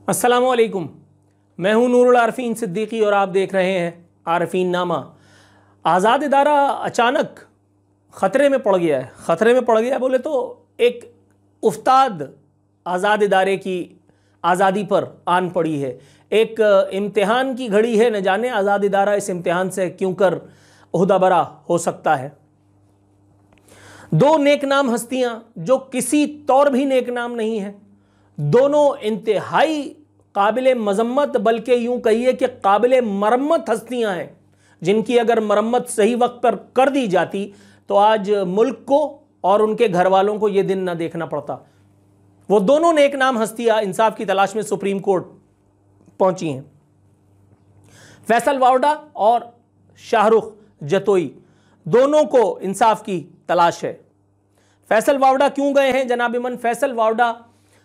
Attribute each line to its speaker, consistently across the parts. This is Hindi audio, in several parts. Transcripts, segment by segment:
Speaker 1: अस्सलामुअलैकुम। मैं हूं नूरुल आरफीन सिद्दीकी और आप देख रहे हैं आरफीन नामा। आज़ाद इदारा अचानक ख़तरे में पड़ गया है। ख़तरे में पड़ गया बोले तो एक उस्ताद आज़ाद इदारे की आज़ादी पर आन पड़ी है। एक इम्तिहान की घड़ी है, न जाने आज़ाद इदारा इस इम्तिहान से क्यों कर ओहदा बरा हो सकता है। दो नेक नाम हस्तियां जो किसी तौर भी नेक नाम नहीं है, दोनों इंतहाई काबिल मजम्मत, बल्कि यूं कहिए कि काबिल मरम्मत हस्तियां हैं, जिनकी अगर मरम्मत सही वक्त पर कर दी जाती तो आज मुल्क को और उनके घर वालों को यह दिन ना देखना पड़ता। वो दोनों नेक नाम हस्तियां इंसाफ की तलाश में सुप्रीम कोर्ट पहुंची हैं। फैसल वावड़ा और शाहरुख जतोई, दोनों को इंसाफ की तलाश है। फैसल वावड़ा क्यों गए हैं जनाब इमन? फैसल वावड़ा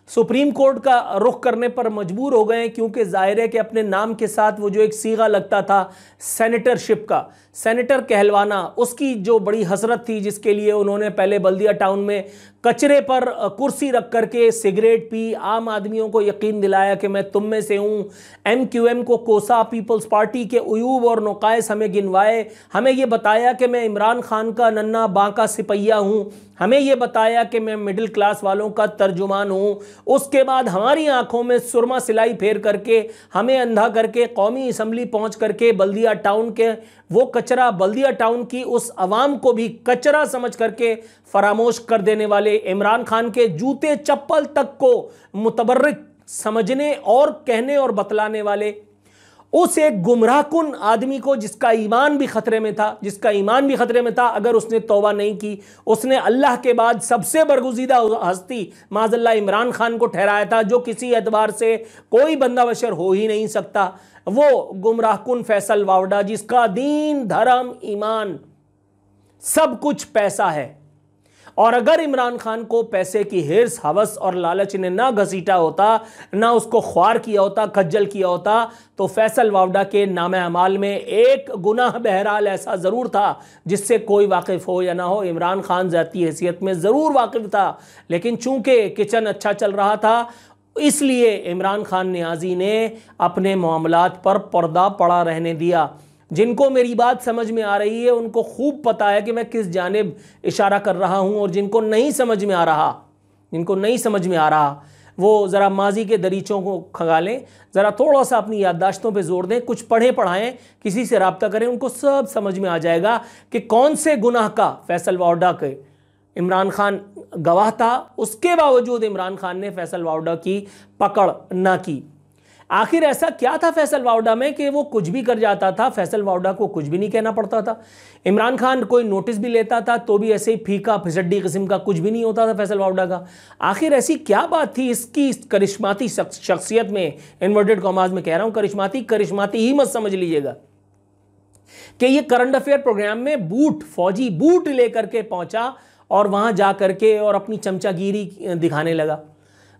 Speaker 1: सुप्रीम कोर्ट का रुख करने पर मजबूर हो गए हैं, क्योंकि जाहिर है कि अपने नाम के साथ वो जो एक सीगा लगता था सेनेटरशिप का, सेनेटर कहलवाना, उसकी जो बड़ी हसरत थी, जिसके लिए उन्होंने पहले बल्दिया टाउन में कचरे पर कुर्सी रख करके सिगरेट पी, आम आदमियों को यकीन दिलाया कि मैं तुम में से हूँ। MQM को कोसा, पीपल्स पार्टी के उयूब और नुकाइस हमें गिनवाए, हमें यह बताया कि मैं इमरान खान का नन्ना बांका सिपहिया हूँ, हमें यह बताया कि मैं मिडिल क्लास वालों का तर्जुमान हूँ। उसके बाद हमारी आंखों में सुरमा सिलाई फेर करके, हमें अंधा करके कौमी असम्बली पहुँच करके बल्दिया टाउन के वो कचरा, बल्दिया टाउन की उस अवाम को भी कचरा समझ करके फरामोश कर देने वाले, इमरान खान के जूते चप्पल तक को मुतबर्रिक समझने और कहने और बतलाने वाले उस एक गुमराहकुन आदमी को, जिसका ईमान भी खतरे में था, जिसका ईमान भी खतरे में था। अगर उसने तौबा नहीं की, उसने अल्लाह के बाद सबसे बरगुज़ीदा हस्ती माज़अल्लाह इमरान खान को ठहराया था, जो किसी एतबार से कोई बंदा बशर हो ही नहीं सकता। वो गुमराहकुन फैसल वावड़ा, जिसका दीन, धर्म, ईमान सब कुछ पैसा है। और अगर इमरान खान को पैसे की हिर्स, हवस और लालच ने ना घसीटा होता, ना उसको ख्वार किया होता, खज्जल किया होता, तो फैसल वावड़ा के नाम अमाल में एक गुनाह बहरहाल ऐसा ज़रूर था जिससे कोई वाकिफ़ हो या ना हो। इमरान खान ज़ाती हैसियत में ज़रूर वाकिफ़ था, लेकिन चूंकि किचन अच्छा चल रहा था, इसलिए इमरान खान नियाज़ी ने अपने मामलात पर पर्दा पड़ा रहने दिया। जिनको मेरी बात समझ में आ रही है उनको खूब पता है कि मैं किस जानिब इशारा कर रहा हूं, और जिनको नहीं समझ में आ रहा, जिनको नहीं समझ में आ रहा, वो ज़रा माजी के दरीचों को खंगालें, ज़रा थोड़ा सा अपनी याददाश्तों पे जोर दें, कुछ पढ़ें पढ़ाएं, किसी से रब्ता करें, उनको सब समझ में आ जाएगा कि कौन से गुनाह का फैसल वावड़ा के इमरान खान गवाह था। उसके बावजूद इमरान खान ने फैसल वावड़ा की पकड़ ना की। आखिर ऐसा क्या था फैसल वावड़ा में कि वो कुछ भी कर जाता था? फैसल वावड़ा को कुछ भी नहीं कहना पड़ता था। इमरान खान कोई नोटिस भी लेता था तो भी ऐसे ही फीका फिसड्डी किस्म का कुछ भी नहीं होता था फैसल वावड़ा का। आखिर ऐसी क्या बात थी इसकी करिश्माती शख्सियत में, इन्वर्टेड कॉमास में कह रहा हूँ, करिश्माती ही मत समझ लीजिएगा, कि ये करंट अफेयर प्रोग्राम में बूट, फौजी बूट लेकर के पहुंचा और वहां जा करके और अपनी चमचागिरी दिखाने लगा।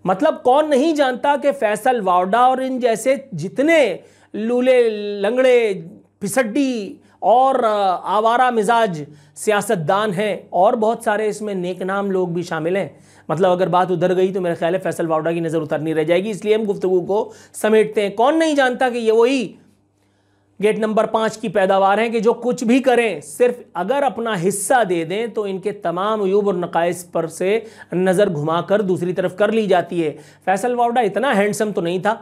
Speaker 1: मतलब कौन नहीं जानता कि फैसल वावड़ा और इन जैसे जितने लूले लंगड़े, फिसड्डी और आवारा मिजाज सियासतदान हैं, और बहुत सारे इसमें नेक नाम लोग भी शामिल हैं। मतलब अगर बात उधर गई तो मेरे ख्याल है फैसल वावड़ा की नज़र उतरनी रह जाएगी, इसलिए हम गुफ्तगू को समेटते हैं। कौन नहीं जानता कि ये वही गेट नंबर 5 की पैदावार हैं कि जो कुछ भी करें, सिर्फ अगर अपना हिस्सा दे दें तो इनके तमाम उयूब और नकाइस पर से नज़र घुमाकर दूसरी तरफ कर ली जाती है। फैसल वावड़ा इतना हैंडसम तो नहीं था,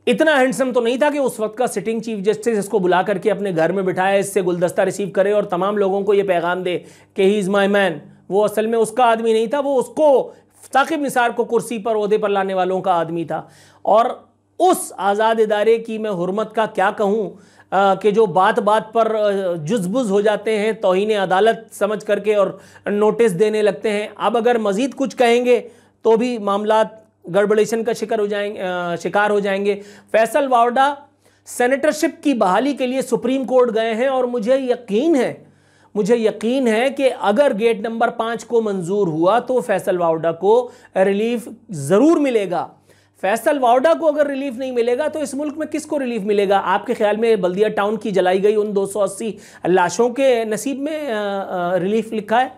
Speaker 1: इतना हैंडसम तो नहीं था कि उस वक्त का सिटिंग चीफ जस्टिस इसको बुला करके अपने घर में बिठाए, इससे गुलदस्ता रिसीव करे और तमाम लोगों को यह पैगाम दे कि ही इज़ माई मैन। वो असल में उसका आदमी नहीं था, वो उसको साकिब निसार को कुर्सी पर, ओहदे पर लाने वालों का आदमी था। और उस आज़ाद इदारे की मैं हुर्मत का क्या कहूँ कि जो बात बात पर जुज़बुज़ हो जाते हैं, तौहीन अदालत समझ करके और नोटिस देने लगते हैं। अब अगर मज़ीद कुछ कहेंगे तो भी मामलात गड़बड़ेशन का शिकार हो जाएंगे। फैसल वावड़ा सेनेटरशिप की बहाली के लिए सुप्रीम कोर्ट गए हैं, और मुझे यकीन है कि अगर गेट नंबर 5 को मंजूर हुआ तो फैसल वावड़ा को रिलीफ ज़रूर मिलेगा। फैसल वावड़ा को अगर रिलीफ नहीं मिलेगा तो इस मुल्क में किसको रिलीफ मिलेगा? आपके ख्याल में बल्दिया टाउन की जलाई गई उन 280 लाशों के नसीब में रिलीफ लिखा है?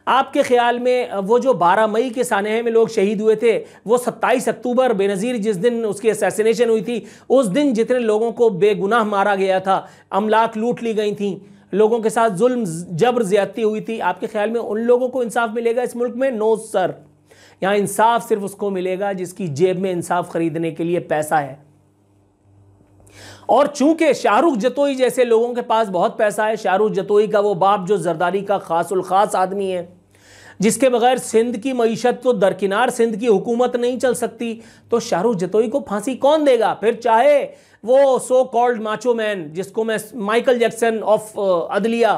Speaker 1: आपके ख्याल में वो जो 12 मई के सानहे में लोग शहीद हुए थे, वो 27 अक्टूबर बेनज़ीर जिस दिन उसकी असैसिनेशन हुई थी, उस दिन जितने लोगों को बेगुनाह मारा गया था, अमलाक लूट ली गई थी, लोगों के साथ जुल्म जबर ज्यादती हुई थी, आपके ख्याल में उन लोगों को इंसाफ मिलेगा इस मुल्क में? No sir. यहाँ इंसाफ सिर्फ उसको मिलेगा जिसकी जेब में इंसाफ खरीदने के लिए पैसा है। और चूंकि शाहरुख जतोई जैसे लोगों के पास बहुत पैसा है, शाहरुख जतोई का वो बाप जो जरदारी का खासुल खास आदमी है, जिसके बगैर सिंध की मईशत तो दरकिनार सिंध की हुकूमत नहीं चल सकती, तो शाहरुख जतोई को फांसी कौन देगा? फिर चाहे वो सो कॉल्ड माचो मैन, जिसको मैं माइकल जैक्सन ऑफ अदलिया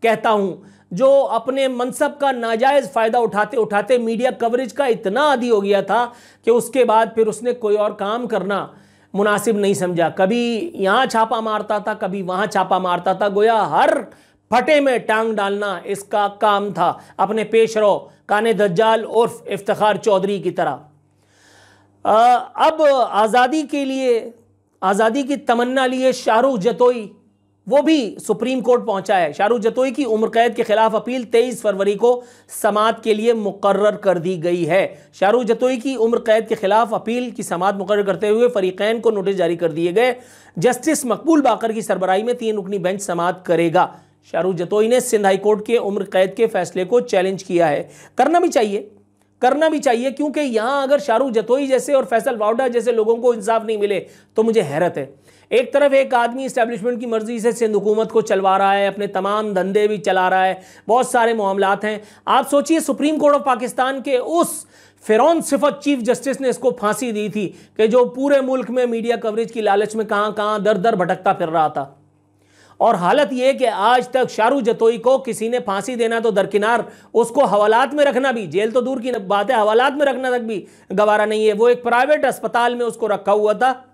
Speaker 1: कहता हूं, जो अपने मनसब का नाजायज़ फ़ायदा उठाते उठाते मीडिया कवरेज का इतना आदी हो गया था कि उसके बाद फिर उसने कोई और काम करना मुनासिब नहीं समझा। कभी यहाँ छापा मारता था, कभी वहाँ छापा मारता था, गोया हर फटे में टांग डालना इसका काम था, अपने पेशरो काने दज्जाल उर्फ इफ्तिखार चौधरी की तरह। अब आज़ादी के लिए, आज़ादी की तमन्ना लिए शाहरुख जतोई वो भी सुप्रीम कोर्ट पहुंचा है। शाहरुख जतोई की उम्र कैद के खिलाफ अपील 23 फरवरी को समाअत के लिए मुकर्रर कर दी गई है। शाहरुख जतोई की उम्र कैद के खिलाफ अपील की समाअत मुकर्रर करते हुए फरीकैन को नोटिस जारी कर दिए गए। जस्टिस मकबूल बाकर की सरबराही में 3 रुकनी बेंच समाअत करेगा। शाहरुख जतोई ने सिंध हाई कोर्ट के उम्र कैद के फैसले को चैलेंज किया है। करना भी चाहिए, क्योंकि यहाँ अगर शाहरुख जतोई जैसे और फैसल वावडा जैसे लोगों को इंसाफ नहीं मिले तो मुझे हैरत है। एक तरफ एक आदमी इस्टेब्लिशमेंट की मर्जी से सिंध हुकूमत को चलवा रहा है, अपने तमाम धंधे भी चला रहा है, बहुत सारे मामलात हैं। आप सोचिए सुप्रीम कोर्ट ऑफ पाकिस्तान के उस फिरौन सिफत चीफ जस्टिस ने इसको फांसी दी थी कि जो पूरे मुल्क में मीडिया कवरेज की लालच में कहाँ कहाँ दर दर भटकता फिर रहा था। और हालत यह कि आज तक शाहरुख जतोई को किसी ने फांसी देना तो दरकिनार, उसको हवालात में रखना भी, जेल तो दूर की बात है, हवालात में रखना तक भी गवारा नहीं है। वो एक प्राइवेट अस्पताल में उसको रखा हुआ था।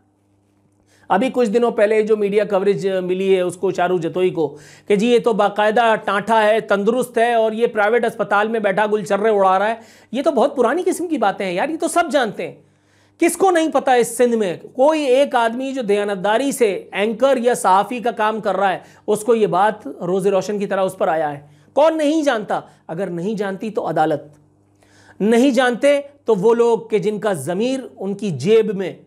Speaker 1: अभी कुछ दिनों पहले जो मीडिया कवरेज मिली है उसको शाहरुख जतोई को कि जी ये तो बाकायदा टाँठा है, तंदुरुस्त है और ये प्राइवेट अस्पताल में बैठा गुलछर्रे उड़ा रहा है, ये तो बहुत पुरानी किस्म की बातें हैं यार, ये तो सब जानते हैं। किसको नहीं पता इस सिंध में कोई एक आदमी जो दयानतदारी से एंकर या सहाफ़ी का काम कर रहा है, उसको ये बात रोज़े रोशन की तरह उस पर आया है? कौन नहीं जानता? अगर नहीं जानती तो अदालत, नहीं जानते तो वो लोग कि जिनका ज़मीर उनकी जेब में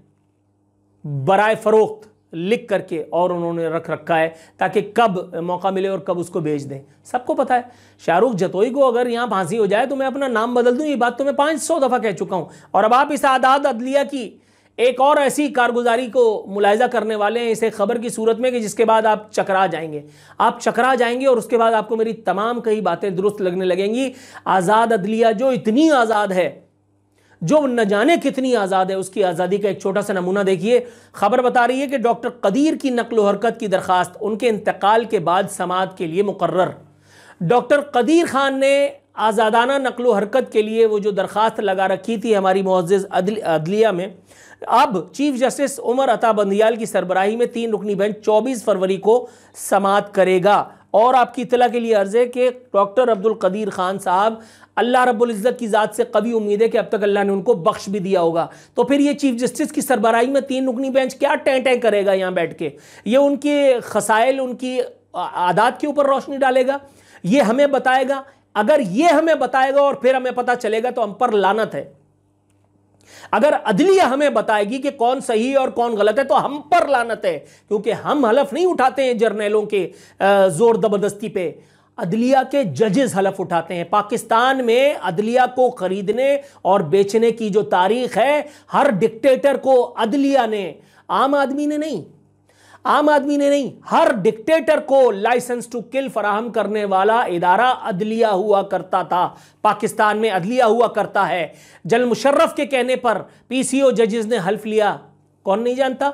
Speaker 1: बराए फरोख्त लिख करके और उन्होंने रख रखा है ताकि कब मौका मिले और कब उसको भेज दें। सबको पता है शाहरुख जतोई को अगर यहाँ फांसी हो जाए तो मैं अपना नाम बदल दूं, ये बात तो मैं 500 दफ़ा कह चुका हूँ। और अब आप इस आदाद अदलिया की एक और ऐसी कारगुजारी को मुलाहिजा करने वाले हैं इसे खबर की सूरत में कि जिसके बाद आप चकरा जाएंगे और उसके बाद आपको मेरी तमाम कई बातें दुरुस्त लगने लगेंगी। आज़ाद अदलिया जो इतनी आज़ाद है, जो न जाने कितनी आज़ाद है, उसकी आज़ादी का एक छोटा सा नमूना देखिए। खबर बता रही है कि डॉक्टर कदीर की नकलो हरकत की दरखास्त उनके इंतकाल के बाद समाअत के लिए मुकर्रर। डॉक्टर कदीर खान ने आज़ादाना नकलो हरकत के लिए वो जो दरखास्त लगा रखी थी हमारी मुअज़्ज़िज़ अदलिया में, अब चीफ जस्टिस उमर अता बंदियाल की सरबराही में 3 रुकनी बेंच 24 फरवरी को समाअत करेगा। और आपकी इत्तला के लिए अर्ज़ है कि डॉक्टर अब्दुल कदीर खान साहब, अल्लाह रब्बुल इज़्ज़त की ज़ात से कभी उम्मीद है कि अब तक अल्लाह ने उनको बख्श भी दिया होगा। तो फिर ये चीफ जस्टिस की सरबराही में 3 रुकनी बेंच क्या टें करेगा यहाँ बैठ के? ये उनके खसाइल, उनकी आदात के ऊपर रोशनी डालेगा, ये हमें बताएगा। अगर ये हमें बताएगा और फिर हमें पता चलेगा तो हम पर लानत है। अगर अदलिया हमें बताएगी कि कौन सही और कौन गलत है तो हम पर लानत है, क्योंकि हम हलफ नहीं उठाते हैं जर्नैलों के जोर जबरदस्ती पे, अदलिया के जजेस हलफ उठाते हैं। पाकिस्तान में अदलिया को खरीदने और बेचने की जो तारीख है, हर डिक्टेटर को अदलिया ने, आम आदमी ने नहीं, हर डिक्टेटर को लाइसेंस टू किल फराहम करने वाला इदारा अदलिया हुआ करता था। पाकिस्तान में अदलिया हुआ करता है। जनरल मुशर्रफ के कहने पर पीसीओ जजेस ने हल्फ लिया, कौन नहीं जानता।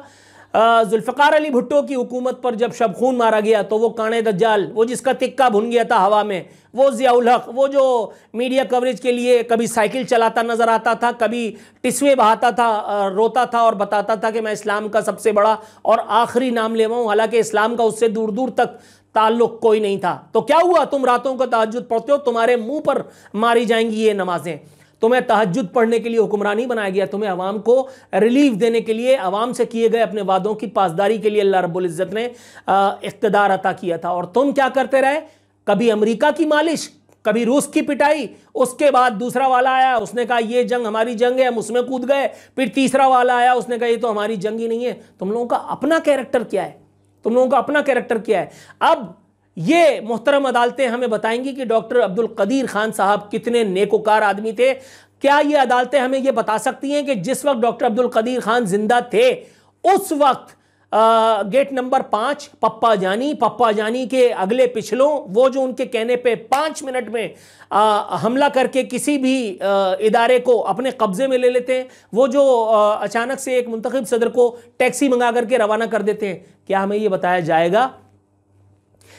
Speaker 1: जुल्फ़िकार अली भुट्टो की हुकूमत पर जब शबखून मारा गया तो वो काने दज्जाल, वो जिसका तिक्का भुन गया था हवा में, वो ज़ियाउल हक, वो जो मीडिया कवरेज के लिए कभी साइकिल चलाता नज़र आता था, कभी टिस्वे बहाता था, रोता था और बताता था कि मैं इस्लाम का सबसे बड़ा और आखिरी नाम लेवा हूँ, हालांकि इस्लाम का उससे दूर दूर तक ताल्लुक़ कोई नहीं था। तो क्या हुआ? तुम रातों का तहज्जुद पढ़ते हो, तुम्हारे मुंह पर मारी जाएंगी ये नमाजें। तुम्हें तहज्जुद पढ़ने के लिए हुक्मरान नहीं बनाया गया, तुम्हें अवाम को रिलीफ देने के लिए, अवाम से किए गए अपने वादों की पासदारी के लिए अल्लाह रब्बुल इज़्ज़त ने इक़्तिदार अता किया था। और तुम क्या करते रहे? कभी अमेरिका की मालिश, कभी रूस की पिटाई, उसके बाद दूसरा वाला आया, उसने कहा ये जंग हमारी जंग है, हम उसमें कूद गए। फिर तीसरा वाला आया, उसने कहा ये तो हमारी जंग ही नहीं है। तुम लोगों का अपना कैरेक्टर क्या है? तुम लोगों का अपना कैरेक्टर क्या है? अब ये मोहतरम अदालतें हमें बताएंगी कि डॉक्टर अब्दुल कदीर खान साहब कितने नेकोकार आदमी थे। क्या ये अदालतें हमें ये बता सकती हैं कि जिस वक्त डॉक्टर अब्दुल कदीर खान जिंदा थे उस वक्त गेट नंबर 5 पप्पा जानी के अगले पिछलों, वो जो उनके कहने पे 5 मिनट में हमला करके किसी भी इदारे को अपने कब्जे में ले लेते हैं, वो जो अचानक से एक मुंतखब सदर को टैक्सी मंगा करके रवाना कर देते हैं, क्या हमें ये बताया जाएगा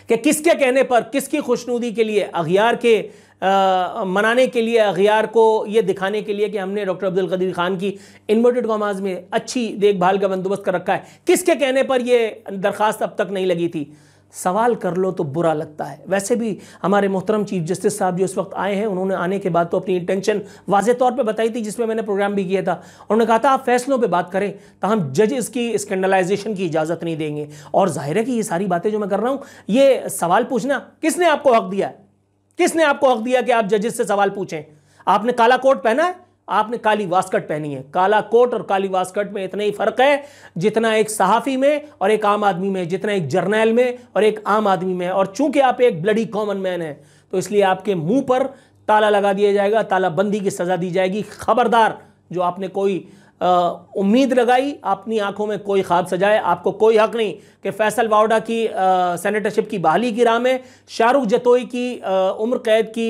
Speaker 1: कि किसके कहने पर, किसकी खुशनुदी के लिए, अगियार के मनाने के लिए, अगियार को ये दिखाने के लिए कि हमने डॉक्टर अब्दुल कदीर खान की इन्वर्टेड कॉमास में अच्छी देखभाल का बंदोबस्त कर रखा है, किसके कहने पर ये दरखास्त अब तक नहीं लगी थी? सवाल कर लो तो बुरा लगता है। वैसे भी हमारे मोहतरम चीफ जस्टिस साहब जो इस वक्त आए हैं, उन्होंने आने के बाद तो अपनी इंटेंशन वाज़े तौर पे बताई थी, जिसमें मैंने प्रोग्राम भी किया था। उन्होंने कहा था आप फैसलों पे बात करें, तो हम जजेस की स्कैंडलाइजेशन की इजाज़त नहीं देंगे। और जाहिर है कि ये सारी बातें जो मैं कर रहा हूँ, ये सवाल पूछना, किसने आपको हक दिया है? किसने आपको हक दिया कि आप जजेस से सवाल पूछें? आपने काला कोट पहना है, आपने काली वास्कट पहनी है। काला कोट और काली वास्कट में इतना ही फर्क है जितना एक सहाफ़ी में और एक आम आदमी में, जितना एक जर्नैल में और एक आम आदमी में। और चूंकि आप एक ब्लडी कॉमन मैन हैं, तो इसलिए आपके मुंह पर ताला लगा दिया जाएगा, तालाबंदी की सज़ा दी जाएगी। खबरदार, जो आपने कोई उम्मीद लगाई, अपनी आंखों में कोई ख्वाब सजाए, आपको कोई हक नहीं कि फैसल वावडा की सेनेटरशिप की बहाली की राह में, शाहरुख जतोई की उम्र कैद की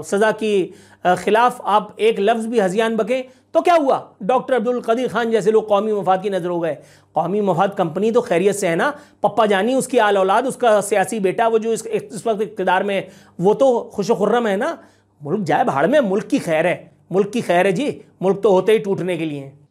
Speaker 1: सज़ा की खिलाफ आप एक लफ्ज़ भी हजियान बकें तो क्या हुआ? डॉक्टर अब्दुल कदीर खान जैसे लोग कौमी मफाद की नज़र हो गए। कौमी मफाद कंपनी तो खैरियत से है ना, पप्पा जानी, उसकी आल औलाद, उसका सियासी बेटा, वो जो इस वक्त इक़्तिदार में, वो तो खुश खुर्रम है ना। मुल्क जाए भाड़ में, मुल्क की खैर है, मुल्क की खैर है जी। मुल्क तो होते ही टूटने के लिए हैं।